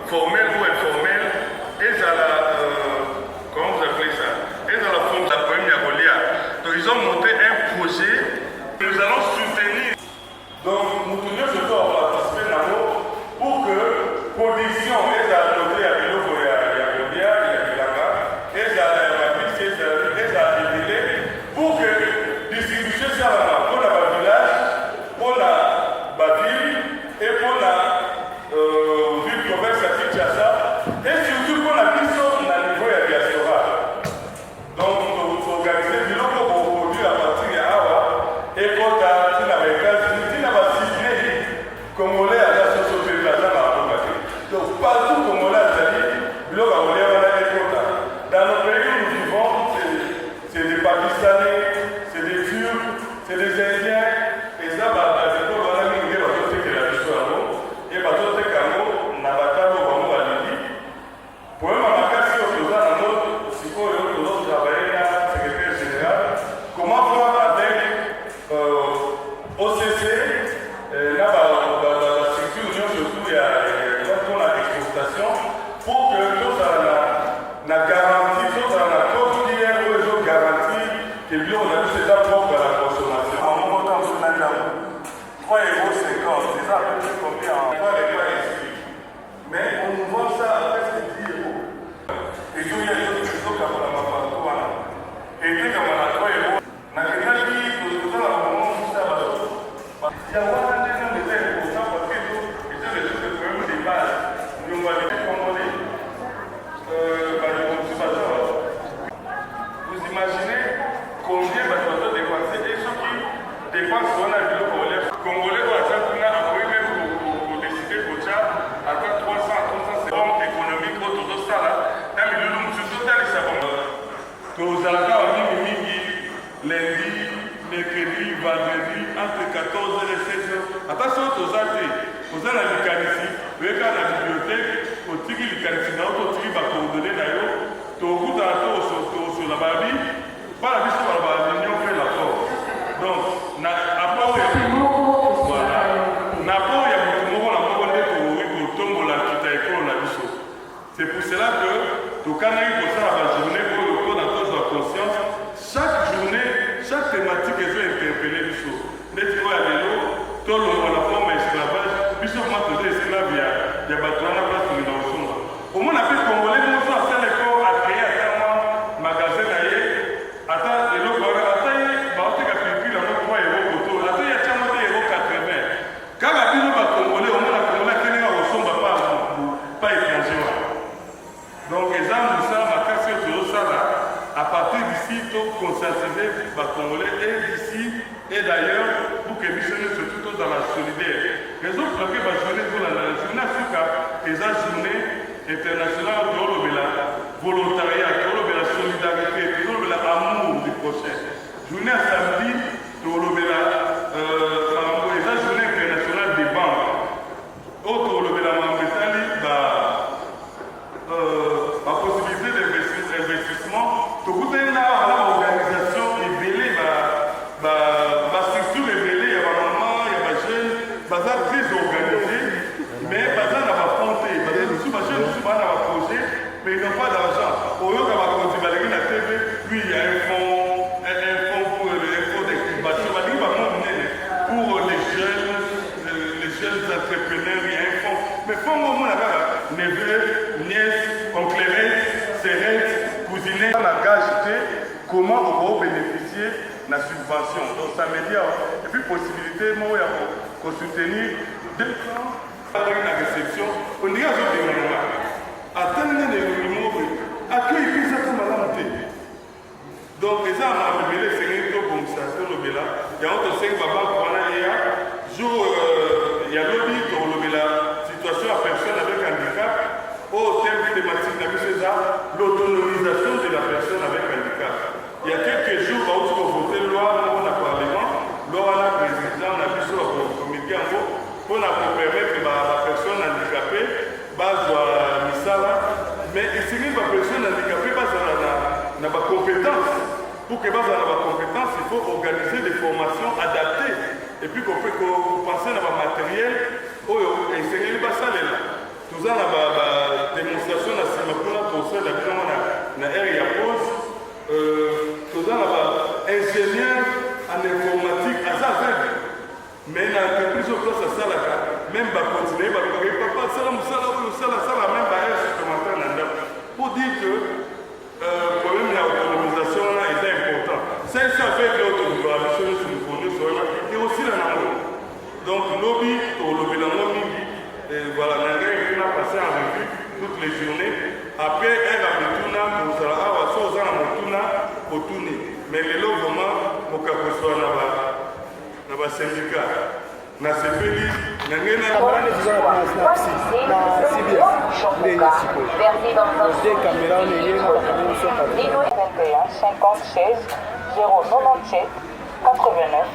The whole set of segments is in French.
formelle ou informelle, et à la, comment vous appelez ça, et à la forme de la première Rolia. Donc ils ont monté un projet que nous allons soutenir. Donc nous tenons ce soir à participer à nous pour que conditions et à côté à Biloko et à Rolia et à Bilanga, et à la piste et à la pour que distribution soit là pour le village, pour la ville et pour la ville province à Kinshasa et surtout pour la mission au niveau de la diaspora. Donc, il faut organiser des locaux pour produire à partir de Awa et quand tu n'as pas signé Congolais à la société de la Zama. Donc, partout Congolais à Zali, bloc à Olé, on a des quotas. Dans nos pays où nous vivons, c'est des Pakistanais, c'est des Turcs, c'est des Indiens, et ça, c'est pour la ligne de la société de la diaspora. Et la société de la n'a pas de temps à l'idée. Pour un moment, si on faisait un autre, si on travailler à secrétaire général, comment faire avec OCC, la structure union surtout, il y a pour la exportation, pour que nous ayons la garantie, nous ayons la code qui est où ils ont garanti que nous on a tous ces apports à la consommation. En moment où on a 3,50 €, c'est ça à peu près combien en mais on nous vend ça à presque 10 €. Et il y a des choses qui sont comme la partout. Et dès qu'on a 3 €, on a quelqu'un qui nous donne un moment où ça va. Il y a un des gens qui étaient importants parce que nous, c'était des trucs de problème de base. Nous, on va les commander. Vous imaginez combien de bateaux dépensés et ceux qui dépensent sur la ville congolais pour la Chine a envoyé même pour décider pour ça à quoi 300 hommes économiques autour de ça là. Un million de monsieur total et ça va. Tous les gens ont mis lundi, mercredi, vendredi, entre 14 et 16 heures. Attention aux athées, aux gens à l'Ucaristie, vous voyez qu'à la bibliothèque, au Tigui l'Ucaristie, dans le Tigui va coordonner d'ailleurs, au route à la sur la Babi, pas la vie sur la Babi, on fait l'accord. Donc, après, voilà. N'importe il y a beaucoup de monde qui tombe la petite école la biso. C'est pour cela que tout quand on a ça la journée pour le code dans toute la conscience, chaque journée, chaque thématique est interpellée biso. N'est-ce pas à l'élo, tout le monde a forme esclavage, biso m'a posé esclave il y a battu à la place de l'innovation. Au moins on a fait congolais, nous sommes à l'école à créer à un magasin d'ailleurs. Attends, et l'autre, attends, il y a pipi là, 3 € autour. Attends, il y a 80. Quand la ville va congolais, au moins la congolais qui n'est pas pas étranger. Donc, les gens de ça, ma casse sur ça là, à partir d'ici, il faut conscientiser les congolais et d'ici et d'ailleurs pour que les missionnaires soient tout dans la solidaire. Les autres, la journée pour la journée africaine, les journées internationales de la volontariat, de la solidarité, de l'amour du prochain. Journée à samedi, de la journée internationale des banques. Autre la possibilité d'investissement. Tout le monde a l'organisation révélée, la structure révélée, il y a un moment, il y a des jeunes, bazar très organisé, mais bazar n'a pas compté. Nous sommes pas dans un projet, mais ils n'ont pas d'argent. Au lieu d'avoir continué à la TV, lui, il y a un fonds pour les jeunes entrepreneurs, il y a un fonds. Mais fonds au moins là, neveu, nièce, oncle, sérette, cousinette. On a gagé comment on va bénéficier de la subvention. Donc ça veut dire, et puis possibilité, moi, pour soutenir deux plans avec la réception. On dit à ce moment-là, attendez les mots, accueillez ça comme à la montée. Donc les gens ont révélé, c'est un peu comme ça, c'est le Bela. Il y a autre 5 babas pour aller il y a lobby pour la situation à personne avec handicap. Au thème thématique de l'autonomisation de la personne avec handicap. Il y a quelques jours, où on a voté loi au Parlement, loi à la présidente, on a vu sur le comité en haut, pour permettre que la personne handicapée base à Misala. Mais ici, la personne handicapée base à la compétence. Pour que base à la compétence, il faut organiser des formations adaptées. Et puis qu'on peut penser à la matériel, et c'est là. Tout ça, professeur d'habillement na area pose toza na ba ingénieur en informatique aza aveugle mais na entreprise oyo place asalaka même bacontinue balobaka papa asala mosala oyo osala même ba aire supplémentaire na ndako pour dire que problème ya autonomisation wana eza important sese aveugle oyo tolobaka biso nyonso mokolo nyonso wana eosila nango donc lobi tolobela yango mingi voilà na ngai na passé en revue toutes les journées après ere ya motuna kozala awa so oza na motuna kotuni mais lelo vraiment mokakozwa na basyndicat nasepeli na ngai na Lino 21 56 097 89.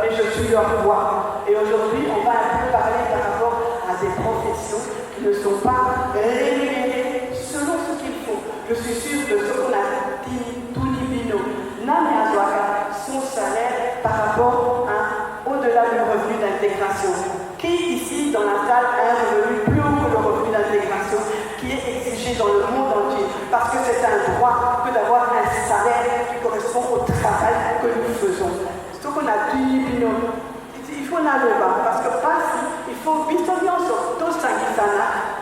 Mais je suis leur voix. Et aujourd'hui, on va un peu parler par rapport à des professions qui ne sont pas rémunérées selon ce qu'il faut. Je suis sûre de ce qu'on a dit tout divino. Nami Azwaka, son salaire par rapport à au-delà du revenu d'intégration. Qui ici dans la salle a un revenu plus haut que le revenu d'intégration qui est exigé dans le monde entier? Parce que c'est un droit que d'avoir un salaire qui correspond au travail que nous faisons. Ce qu'on a dit, il faut aller bas parce que il faut bien sur tout ça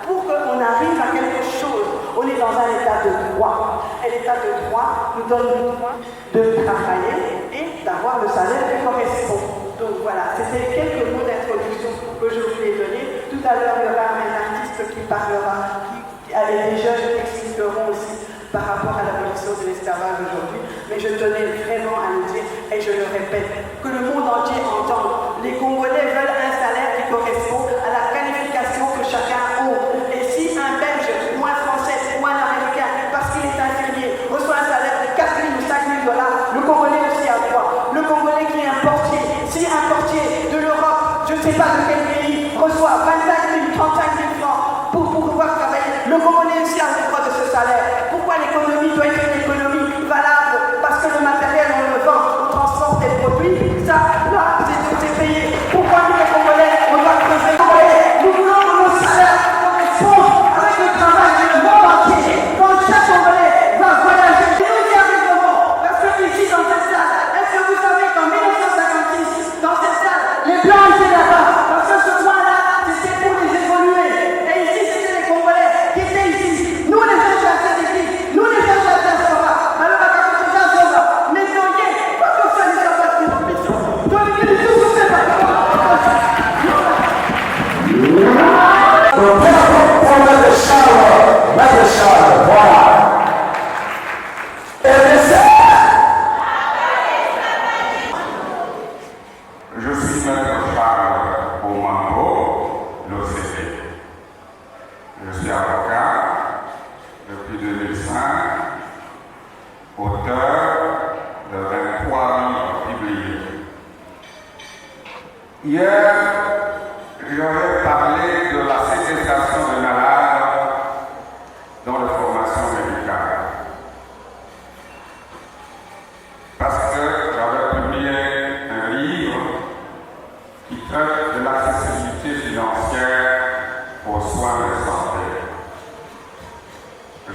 pour qu'on arrive à quelque chose. On est dans un état de droit. Et l'état de droit nous donne le droit de travailler et d'avoir le salaire qui correspond. Donc voilà, c'était quelques mots d'introduction que je voulais donner. Tout à l'heure, il y aura un artiste qui parlera, avec les jeunes expliqueront aussi par rapport à l'abolition de l'esclavage aujourd'hui. Mais je tenais vraiment à le dire, et je le répète, que le monde entier entende. Les Congolais veulent un salaire qui correspond à la qualification que chacun a. Et si un Belge, ou un Français, ou un Américain, parce qu'il est infirmier, reçoit un salaire de 4 000 ou 5 000 $, le Congolais aussi a droit. Le Congolais qui est un portier, si un portier de l'Europe, je ne sais pas de quel pays, reçoit 25 000, 35 000 francs pour pouvoir travailler, le Congolais aussi a le droit de ce salaire. Pourquoi l'économie doit être une économie valable? Parce que le matériel, on le vend, on transporte des produits, ça, là, c'est payé. Pourquoi nous, les Congolais, on doit creuser? Nous voulons que nos salaires correspondent avec le travail du monde entier. Quand chaque Congolais va voyager, nous y arriverons. Parce que ici, dans cette salle, est-ce que vous savez qu'en 1956, dans cette salle, les Blancs étaient là-bas? Parce que ce point-là, c'était pour les évoluer. Et ici, c'était les Congolais qui étaient ici. Nous, les gens de la CDP, nous, les gens de la diaspora. Alors, à la diaspora, mais voyez, pas comme ça, les gens de la diaspora. Donc, ils ne sont pas Je suis maître Charles Omambo, l'OCD. Je suis avocat depuis 2005, auteur de 23 livres publiés. Hier, j'aurais parlé de la séquestration de malades dans la formation médicale. Parce que j'avais publié un livre qui traite de l'accessibilité financière aux soins de santé.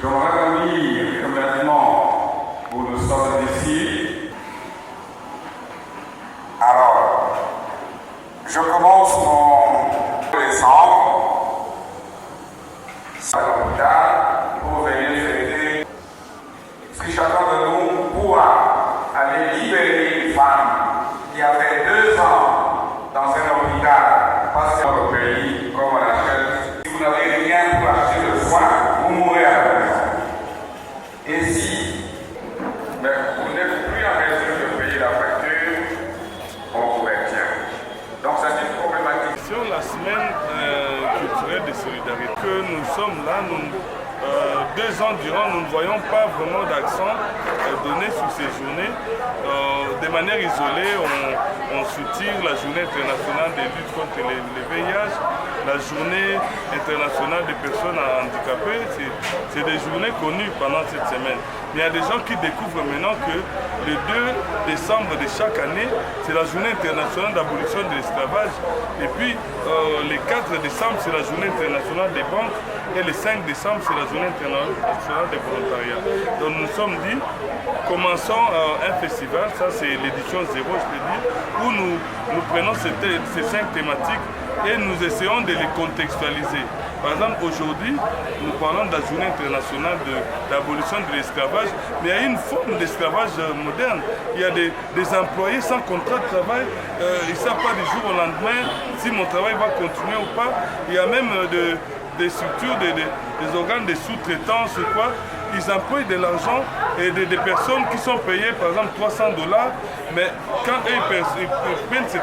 J'aimerais vous lire immédiatement où nous sommes ici. Alors, je commence mon décembre à l'hôpital pour venir fêter. Si chacun de nous pourra aller libérer une femme qui avait 2 ans dans un hôpital, passer dans le pays comme on achète. Si vous n'avez rien pour acheter le soin, vous mourrez à la maison. Et si vous n'êtes plus en mesure de payer la facture, on vous retient. Donc c'est une problématique. Sur la semaine culturelle de solidarité que nous sommes là, nous 2 ans durant, nous ne voyons pas vraiment d'accent donné sur ces journées. De manière isolée, on soutient la journée internationale de lutte contre le VIH, la journée internationale des personnes handicapées. C'est des journées connues pendant cette semaine. Mais il y a des gens qui découvrent maintenant que le 2 décembre de chaque année, c'est la journée internationale d'abolition de l'esclavage. Et puis, le 4 décembre, c'est la journée internationale des banques. Et le 5 décembre, c'est la journée internationale des volontariats. Donc nous nous sommes dit, commençons un festival, ça c'est l'édition 0, je peux dire, où nous prenons ces 5 thématiques et nous essayons de les contextualiser. Par exemple, aujourd'hui, nous parlons de la journée internationale d'abolition de l'esclavage, mais il y a une forme d'esclavage moderne. Il y a des employés sans contrat de travail, ils ne savent pas du jour au lendemain si mon travail va continuer ou pas. Il y a même des structures, des organes de sous-traitance ou quoi, ils emploient de l'argent et des personnes qui sont payées par exemple $300, mais quand ils prennent ces $300,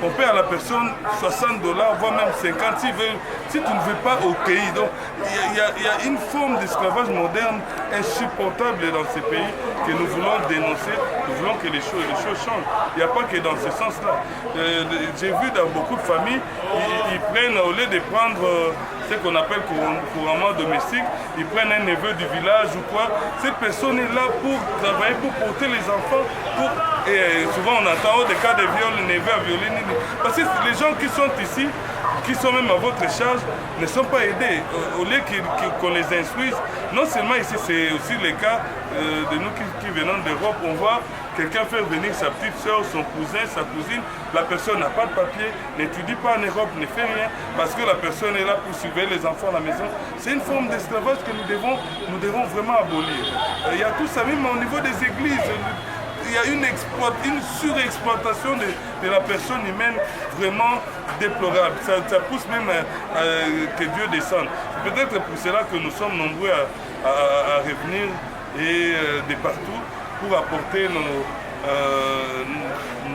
on paie à la personne $60, voire même 50 si tu ne veux pas au pays. Donc il y a une forme d'esclavage moderne insupportable dans ces pays que nous voulons dénoncer, nous voulons que les choses changent. Il n'y a pas que dans ce sens-là. J'ai vu dans beaucoup de familles, ils prennent, au lieu de prendre ce qu'on appelle couramment domestique, ils prennent un neveu du village ou quoi. Cette personne est là pour travailler, pour porter les enfants. Et souvent on entend des cas de viol, le neveu a violé. Parce que les gens qui sont ici, qui sont même à votre charge, ne sont pas aidés. Au lieu qu'on les instruise, non seulement ici, c'est aussi le cas de nous qui venons d'Europe, on voit quelqu'un faire venir sa petite soeur, son cousin, sa cousine, la personne n'a pas de papier, n'étudie pas en Europe, ne fait rien, parce que la personne est là pour surveiller les enfants à la maison. C'est une forme d'esclavage que nous devons vraiment abolir. Il y a tout ça, même au niveau des églises. Il y a une surexploitation de la personne humaine vraiment déplorable. Ça pousse même que Dieu descende. C'est peut-être pour cela que nous sommes nombreux à revenir et de partout pour apporter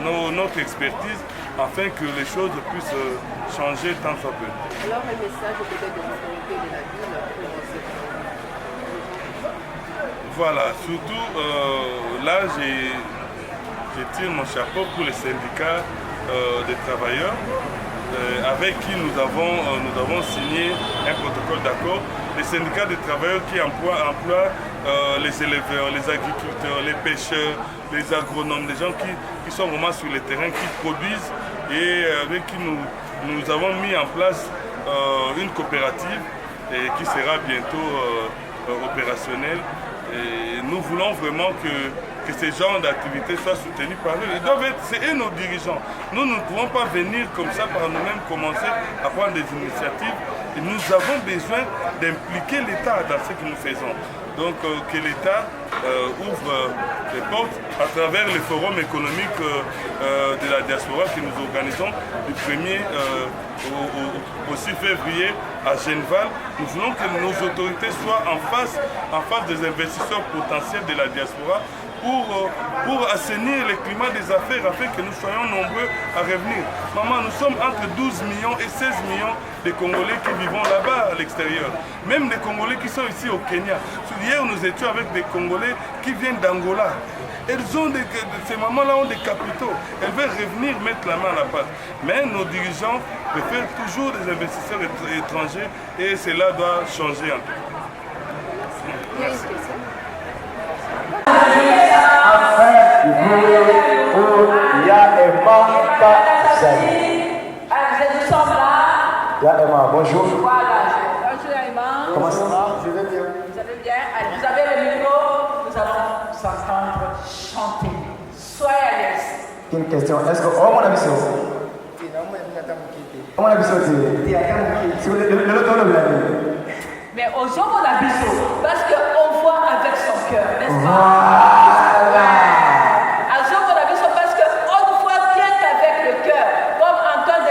notre expertise afin que les choses puissent changer tant soit peu. Alors un message peut-être de l'autorité de la ville pour cette... Voilà, surtout là je tire mon chapeau pour les syndicats des travailleurs avec qui nous avons signé un protocole d'accord. Les syndicats des travailleurs qui emploient les éleveurs, les agriculteurs, les pêcheurs, les agronomes, des gens qui sont vraiment sur le terrain, qui produisent et avec qui nous avons mis en place une coopérative et qui sera bientôt opérationnelle. Et nous voulons vraiment que ces genres d'activités soient soutenus par eux. C'est eux nos dirigeants. Nous ne pouvons pas venir comme ça par nous-mêmes commencer à prendre des initiatives. Et nous avons besoin d'impliquer l'État dans ce que nous faisons. Donc que l'État ouvre les portes à travers les forums économiques de la diaspora que nous organisons du 1er au 6 février à Genval. Nous voulons que nos autorités soient en face des investisseurs potentiels de la diaspora pour assainir le climat des affaires afin que nous soyons nombreux à revenir. Maman, nous sommes entre 12 millions et 16 millions de Congolais qui vivent là-bas à l'extérieur. Même des Congolais qui sont ici au Kenya. Hier, nous étions avec des Congolais qui viennent d'Angola. Ces mamans-là ont des capitaux. Elles veulent revenir mettre la main à la pâte. Mais nos dirigeants préfèrent toujours des investisseurs étrangers et cela doit changer un peu. Merci. Nous sommes là. Emma, bonjour. Voilà. Bonjour Emma. Comment ça va? Je vais bien. Vous allez bien? Allez, vous avez le micro. Nous allons vous entendre chanter. Soyez à l'aise. Une question. Est-ce que on a vu ça? On a vu ça. Mais aux hommes on a vu ça parce qu'on voit avec son cœur, n'est-ce pas? Voilà. Parce qu'on voit bien qu'avec le cœur, comme Antoine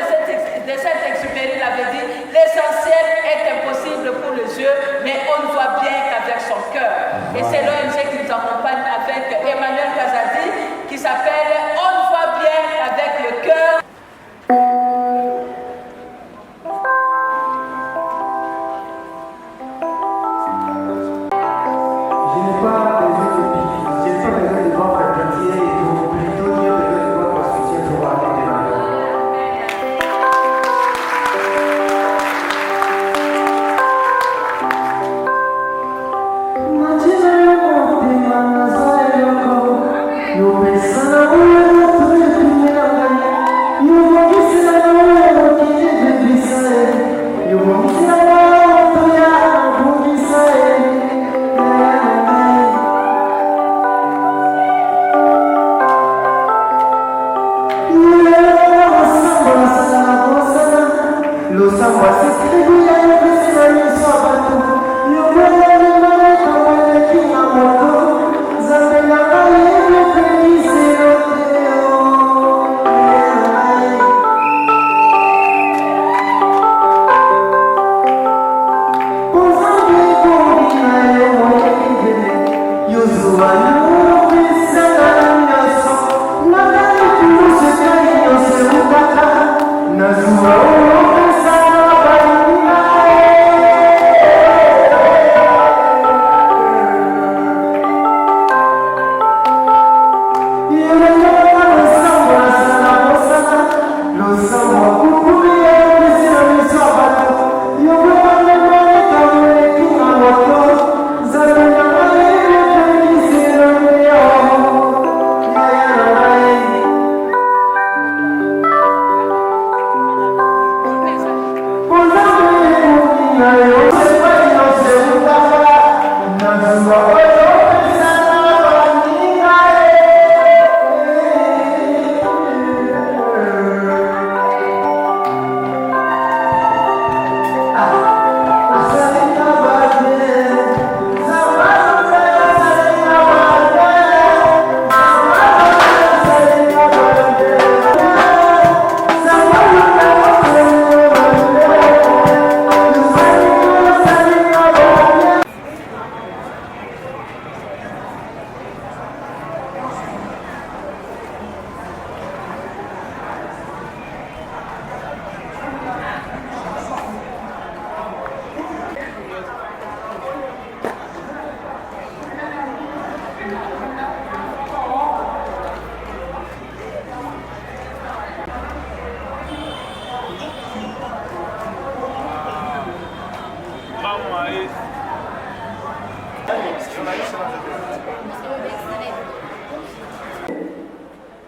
de Saint-Exupéry l'avait dit, l'essentiel est impossible pour les yeux, mais on ne voit bien qu'avec son cœur. Et c'est l'ONG qui nous accompagne avec Emmanuel Kazadi, qui s'appelle On ne voit bien qu'avec le cœur.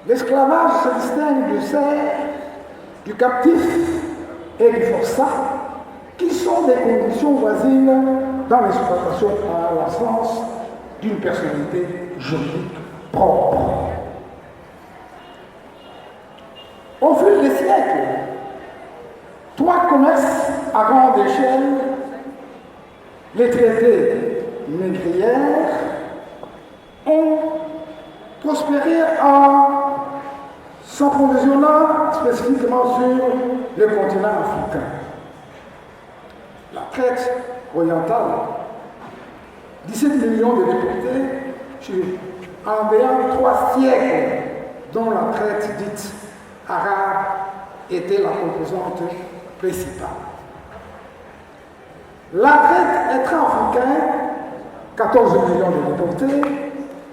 L'esclavage se distingue du captif et du forçat, qui sont des conditions voisines dans l'exploitation par l'absence d'une personnalité juridique propre. Au fil des siècles, trois commerces à grande échelle, les traités négrières, ont prospéré en s'approvisionnant spécifiquement sur le continent africain. La traite orientale, 17 millions de déportés en ayant 3 siècles, dont la traite dite arabe était la composante principale. La traite intra-africaine, 14 millions de déportés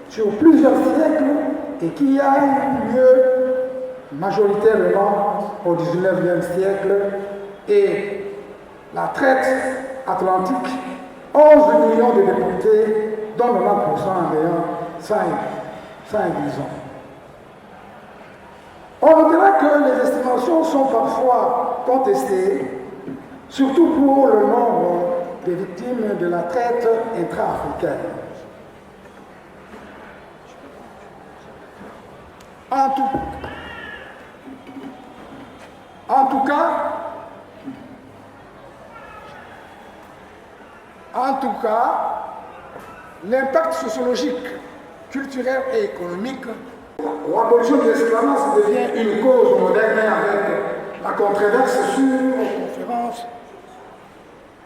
sur plusieurs siècles et qui a eu lieu majoritairement au XIXe siècle, et la traite atlantique, 11 millions de déportés, dont 90% en ayant 5 ans. On notera que les estimations sont parfois contestées, surtout pour le nombre de victimes de la traite intra-africaine. En tout cas, l'impact sociologique, culturel et économique, l'abolition de l'esclavage devient une cause moderne avec la controverse sur une conférence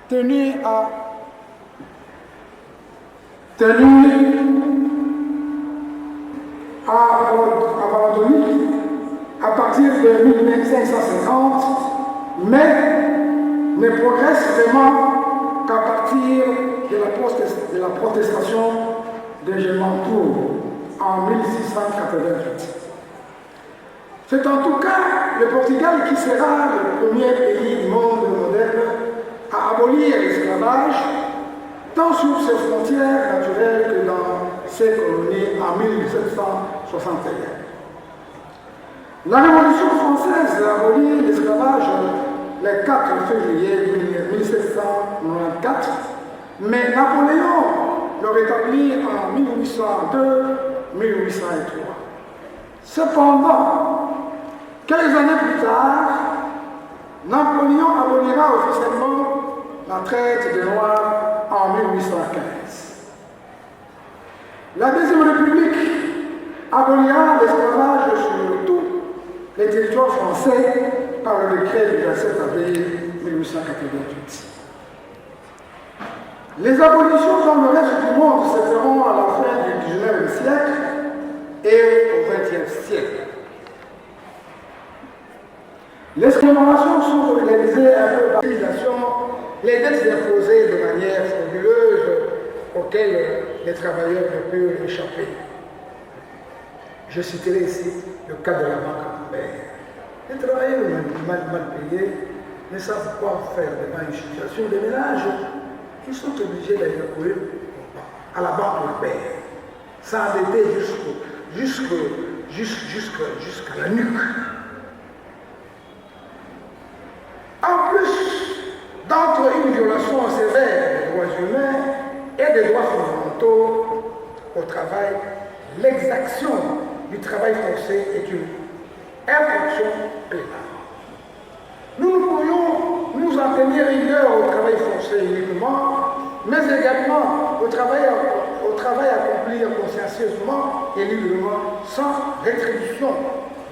tenue à Valladolid à partir de 1550, mais ne progresse vraiment qu'à partir de la protestation de Gémantour en 1688. C'est en tout cas le Portugal qui sera le premier pays du monde moderne à abolir l'esclavage, tant sur ses frontières naturelles que dans ses colonies en 1761. La Révolution française a aboli l'esclavage le 4 février 1794, mais Napoléon le rétablit en 1802-1803. Cependant, Quelques années plus tard, Napoléon abolira officiellement la traite des Noirs en 1815. La Deuxième République abolira l'esclavage sur tous les territoires français par le décret du 27 avril 1888. Les abolitions dans le reste du monde se feront à la fin du XIXe siècle et au XXe siècle. Les commémorations sont organisées un peu par l'utilisation, les dettes imposées de manière frauduleuse auxquelles les travailleurs ne peuvent échapper. Je citerai ici le cas de la banque Lambert. Les travailleurs mal payés ne savent quoi faire devant une situation de ménage. Ils sont obligés d'aller recourir à la banque Lambert, s'endetter jusqu'à la nuque. En plus d'entre une violation sévère des droits humains et des droits fondamentaux au travail, l'exaction du travail forcé est une infraction pénale. Nous ne pourrions nous en tenir rigueur au travail forcé uniquement, mais également au travail accompli consciencieusement et librement, sans rétribution,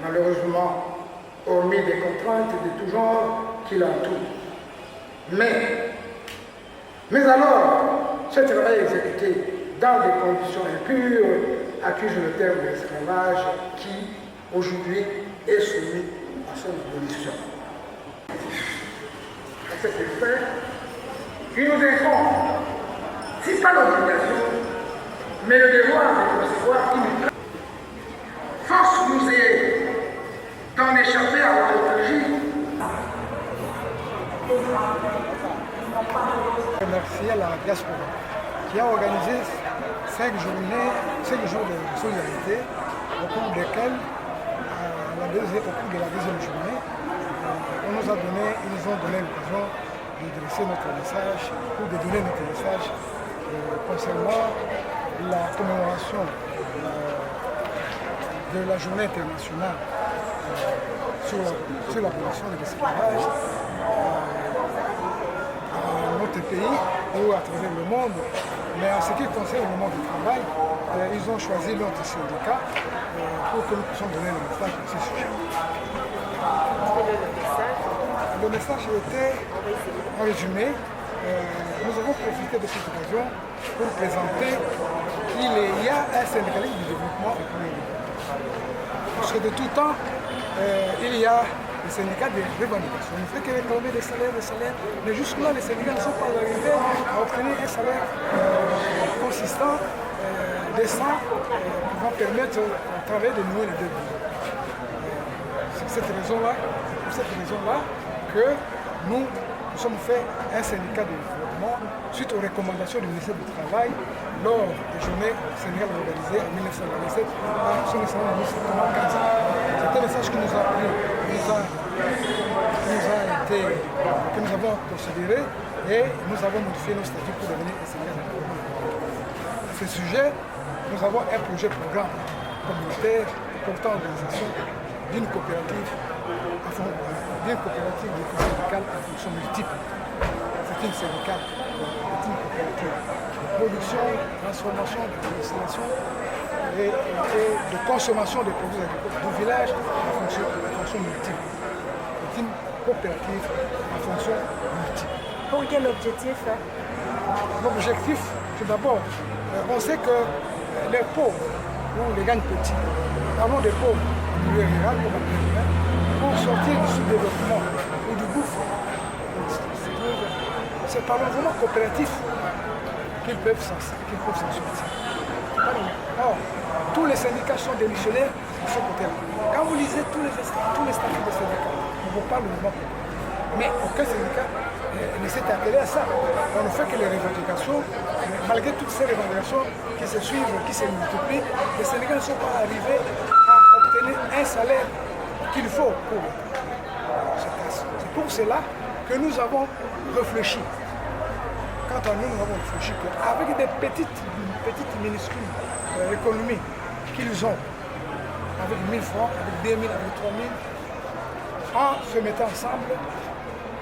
malheureusement, hormis des contraintes de tout genre qui l'entourent. Mais alors, ce travail exécuté dans des conditions impures accuse le terme de l'esclavage qui, aujourd'hui, est soumis à son abolition. À cet effet, il nous incombe, si pas l'obligation, mais le devoir de concevoir une force nous est d'en échapper à l'autonomie. Remercier la diaspora qui a organisé 5 jours de solidarité au cours desquels, au cours de la deuxième journée, ils nous ont donné l'occasion de dresser notre message, ou de donner notre message concernant la commémoration de la journée internationale sur l'abolition de l'esclavage dans notre pays ou à travers le monde. Mais en ce qui concerne le monde du travail, ils ont choisi notre syndicat pour que nous puissions donner le message à ce sujet. Le message était, en résumé, nous avons profité de cette occasion pour présenter qu'il y a un syndicalisme du développement économique. Parce que de tout temps, il y a les syndicats des revendications. On ne fait que réclamer des salaires, mais jusque-là, les syndicats ne sont pas arrivés à obtenir un salaire consistant, décent, pouvant permettre au travail de nouer les deux bouts. C'est pour cette raison-là que nous sommes fait un syndicat de développement suite aux recommandations du ministère du Travail lors des journées syndicales organisées en 1997 à son naissance en 1915. C'est un message que nous avons considéré et nous avons modifié nos statuts pour devenir un syndicat de développement. À ce sujet, nous avons un projet programme communautaire portant l'organisation d'une coopérative syndicale à fonction multiple. C'est une syndicale, c'est une coopérative de production, de transformation, de destination et de consommation des produits agricoles du village à fonction multiple. C'est une coopérative à fonction multiple. Pour quel objectif? L'objectif, tout d'abord, on sait que les pauvres ou les gagne petits, parlons des pauvres du milieu rural comme en milieu urbain, pour sortir du sous-développement ou du gouffre, c'est par le mouvement coopératif qu'ils peuvent s'en sortir. Or, tous les syndicats sont démissionnaires de ce côté-là. Quand vous lisez tous les statuts des syndicats, on vous parle du mouvement coopératif. Mais aucun syndicat ne s'est attelé à ça. On ne fait que les revendications, malgré toutes ces revendications qui se suivent, qui se multiplient, les syndicats ne sont pas arrivés à obtenir un salaire qu'il faut pour cette classe. C'est pour cela que nous avons réfléchi. Quant à nous, nous avons réfléchi qu'avec des petites minuscules économies qu'ils ont, avec 1000 francs, avec 2000, avec 3000, en se mettant ensemble,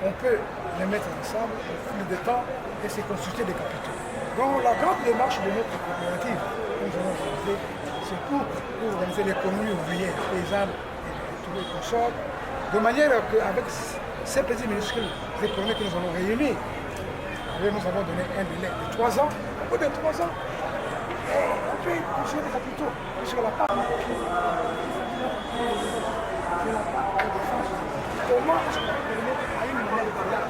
on peut les mettre ensemble au fil du temps et se constituer des capitaux. Donc la grande démarche de notre coopérative, comme nous avons organisé, c'est pour organiser l'économie ouvrière, paysanne et tout le consort, de manière qu'avec ces petits minuscules économies que nous allons réunir, nous avons donné un délai de 3 ans. Au bout de 3 ans, on peut construire des capitaux sur la part. Comment est-ce qu'on peut permettre à une monnaie de dollar